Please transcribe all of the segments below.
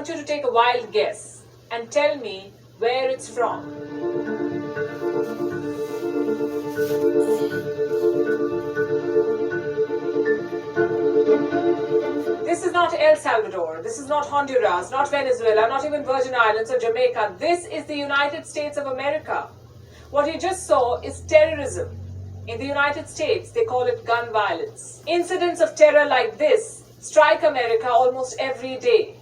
want you to take a wild guess and tell me where it's from. This is not El Salvador, this is not Honduras, not Venezuela, not even Virgin Islands or Jamaica. This is the United States of America. What you just saw is terrorism. In the United States, they call it gun violence. Incidents of terror like this strike America almost every day.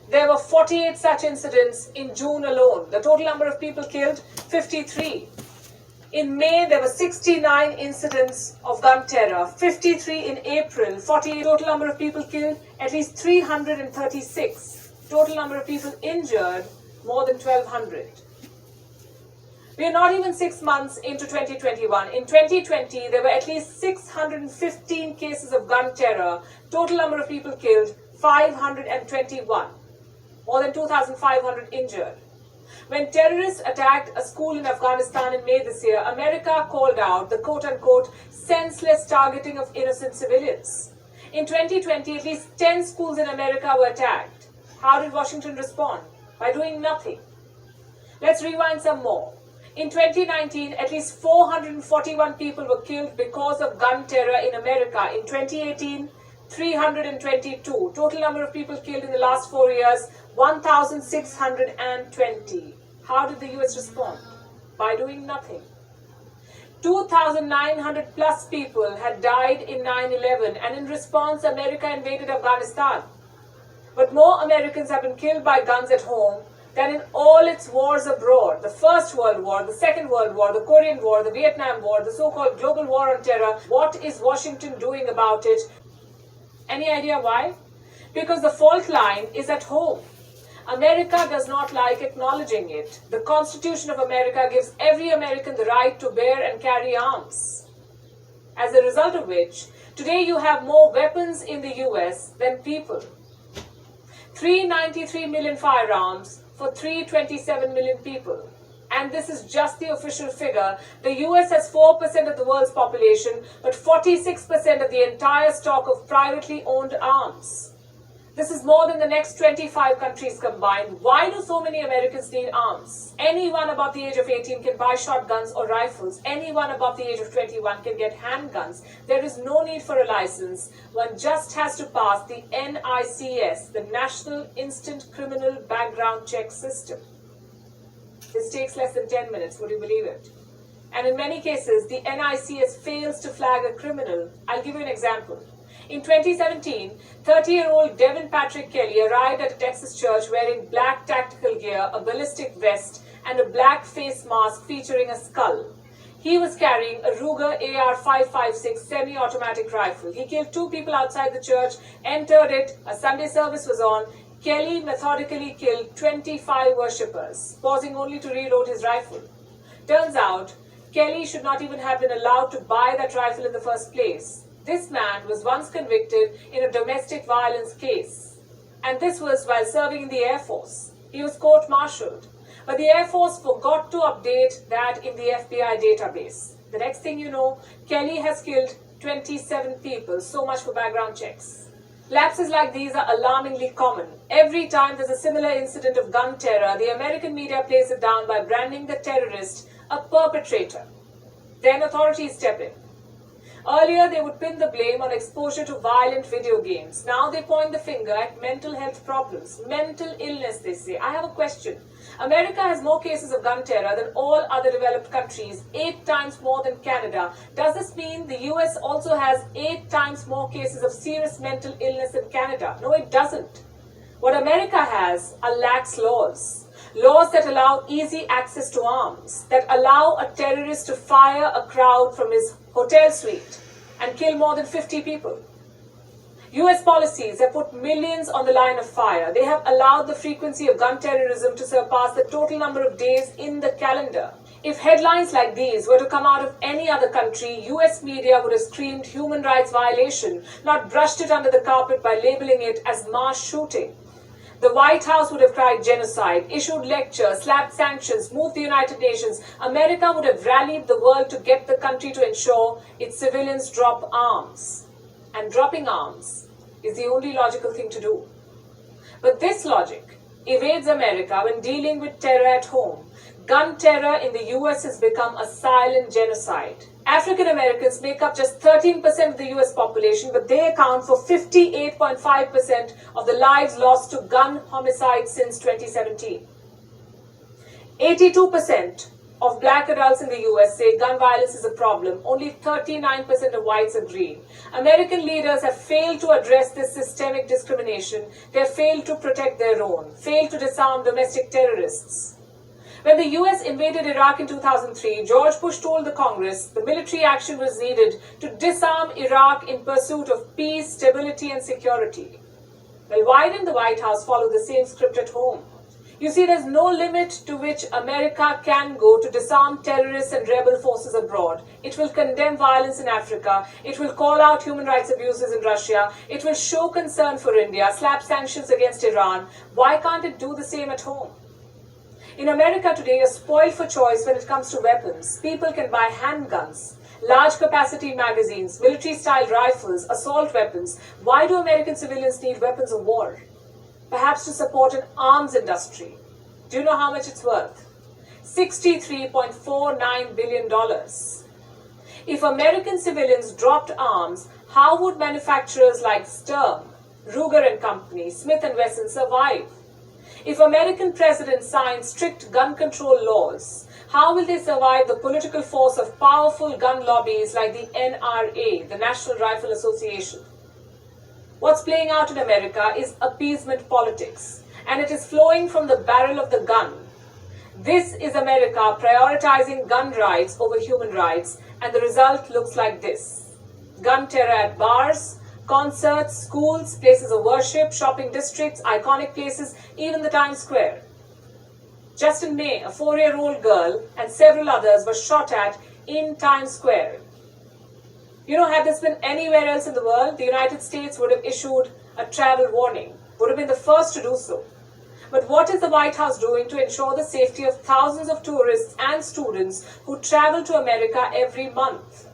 There were 48 such incidents in June alone. The total number of people killed, 53. In May, there were 69 incidents of gun terror, 53 in April, 48. Total number of people killed, at least 336. Total number of people injured, more than 1,200. We are not even 6 months into 2021. In 2020, there were at least 615 cases of gun terror. Total number of people killed, 521. More than 2,500 injured. When terrorists attacked a school in Afghanistan in May this year, America called out the quote-unquote senseless targeting of innocent civilians. In 2020, at least 10 schools in America were attacked. How did Washington respond? By doing nothing. Let's rewind some more. In 2019, at least 441 people were killed because of gun terror in America. In 2018, 322. Total number of people killed in the last 4 years, 1,620. How did the US respond? By doing nothing. 2,900 plus people had died in 9/11, and in response, America invaded Afghanistan. But more Americans have been killed by guns at home than in all its wars abroad. The First World War, the Second World War, the Korean War, the Vietnam War, the so-called global war on terror. What is Washington doing about it? Any idea why? Because the fault line is at home. America does not like acknowledging it. The Constitution of America gives every American the right to bear and carry arms. As a result of which, today you have more weapons in the US than people. 393 million firearms for 327 million people. And this is just the official figure. The US has 4% of the world's population, but 46% of the entire stock of privately owned arms. This is more than the next 25 countries combined. Why do so many Americans need arms? Anyone above the age of 18 can buy shotguns or rifles. Anyone above the age of 21 can get handguns. There is no need for a license. One just has to pass the NICS, the National Instant Criminal Background Check System. This takes less than 10 minutes, would you believe it? And in many cases, the NICS fails to flag a criminal. I'll give you an example. In 2017, 30-year-old Devin Patrick Kelly arrived at a Texas church wearing black tactical gear, a ballistic vest, and a black face mask featuring a skull. He was carrying a Ruger AR-556 semi-automatic rifle. He killed 2 people outside the church, entered it, a Sunday service was on. Kelly methodically killed 25 worshippers, pausing only to reload his rifle. Turns out, Kelly should not even have been allowed to buy that rifle in the first place. This man was once convicted in a domestic violence case. And this was while serving in the Air Force. He was court-martialed. But the Air Force forgot to update that in the FBI database. The next thing you know, Kelly has killed 27 people. So much for background checks. Lapses like these are alarmingly common. Every time there's a similar incident of gun terror, the American media plays it down by branding the terrorist a perpetrator. Then authorities step in. Earlier, they would pin the blame on exposure to violent video games. Now they point the finger at mental health problems. Mental illness, they say. I have a question. America has more cases of gun terror than all other developed countries, 8 times more than Canada. Does this mean the US also has 8 times more cases of serious mental illness than Canada? No, it doesn't. What America has are lax laws. Laws that allow easy access to arms, that allow a terrorist to fire a crowd from his hotel suite and kill more than 50 people. US policies have put millions on the line of fire. They have allowed the frequency of gun terrorism to surpass the total number of days in the calendar. If headlines like these were to come out of any other country, US media would have screamed human rights violation, not brushed it under the carpet by labeling it as mass shooting. The White House would have cried genocide, issued lectures, slapped sanctions, moved the United Nations. America would have rallied the world to get the country to ensure its civilians drop arms. And dropping arms is the only logical thing to do. But this logic evades America when dealing with terror at home. Gun terror in the US has become a silent genocide. African Americans make up just 13% of the US population, but they account for 58.5% of the lives lost to gun homicides since 2017. 82% of black adults in the US say gun violence is a problem. Only 39% of whites agree. American leaders have failed to address this systemic discrimination. They have failed to protect their own, failed to disarm domestic terrorists. When the US invaded Iraq in 2003, George Bush told the Congress the military action was needed to disarm Iraq in pursuit of peace, stability, and security. Well, why didn't the White House follow the same script at home? You see, there's no limit to which America can go to disarm terrorists and rebel forces abroad. It will condemn violence in Africa. It will call out human rights abuses in Russia. It will show concern for India, slap sanctions against Iran. Why can't it do the same at home? In America today, you're spoiled for choice when it comes to weapons. People can buy handguns, large capacity magazines, military-style rifles, assault weapons. Why do American civilians need weapons of war? Perhaps to support an arms industry. Do you know how much it's worth? $63.49 billion. If American civilians dropped arms, how would manufacturers like Sturm, Ruger and Company, Smith & Wesson survive? If American presidents sign strict gun control laws, how will they survive the political force of powerful gun lobbies like the NRA, the National Rifle Association? What's playing out in America is appeasement politics, and it is flowing from the barrel of the gun. This is America prioritizing gun rights over human rights, and the result looks like this. Gun terror at bars, concerts, schools, places of worship, shopping districts, iconic places, even the Times Square. Just in May, a 4-year-old girl and several others were shot at in Times Square. You know, had this been anywhere else in the world, the United States would have issued a travel warning, would have been the first to do so. But what is the White House doing to ensure the safety of thousands of tourists and students who travel to America every month?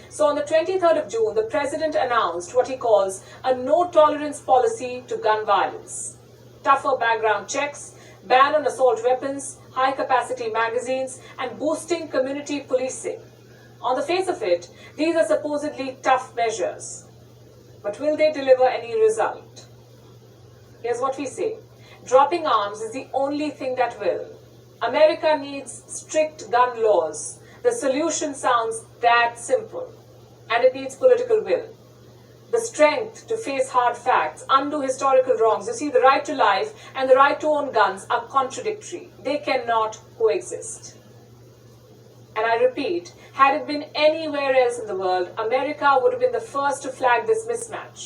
So on the 23rd of June, the president announced what he calls a no-tolerance policy to gun violence. Tougher background checks, ban on assault weapons, high-capacity magazines, and boosting community policing. On the face of it, these are supposedly tough measures. But will they deliver any result? Here's what we say. Dropping arms is the only thing that will. America needs strict gun laws. The solution sounds that simple. And it needs political will. The strength to face hard facts, undo historical wrongs. You see, the right to life and the right to own guns are contradictory. They cannot coexist. And I repeat, had it been anywhere else in the world, America would have been the first to flag this mismatch.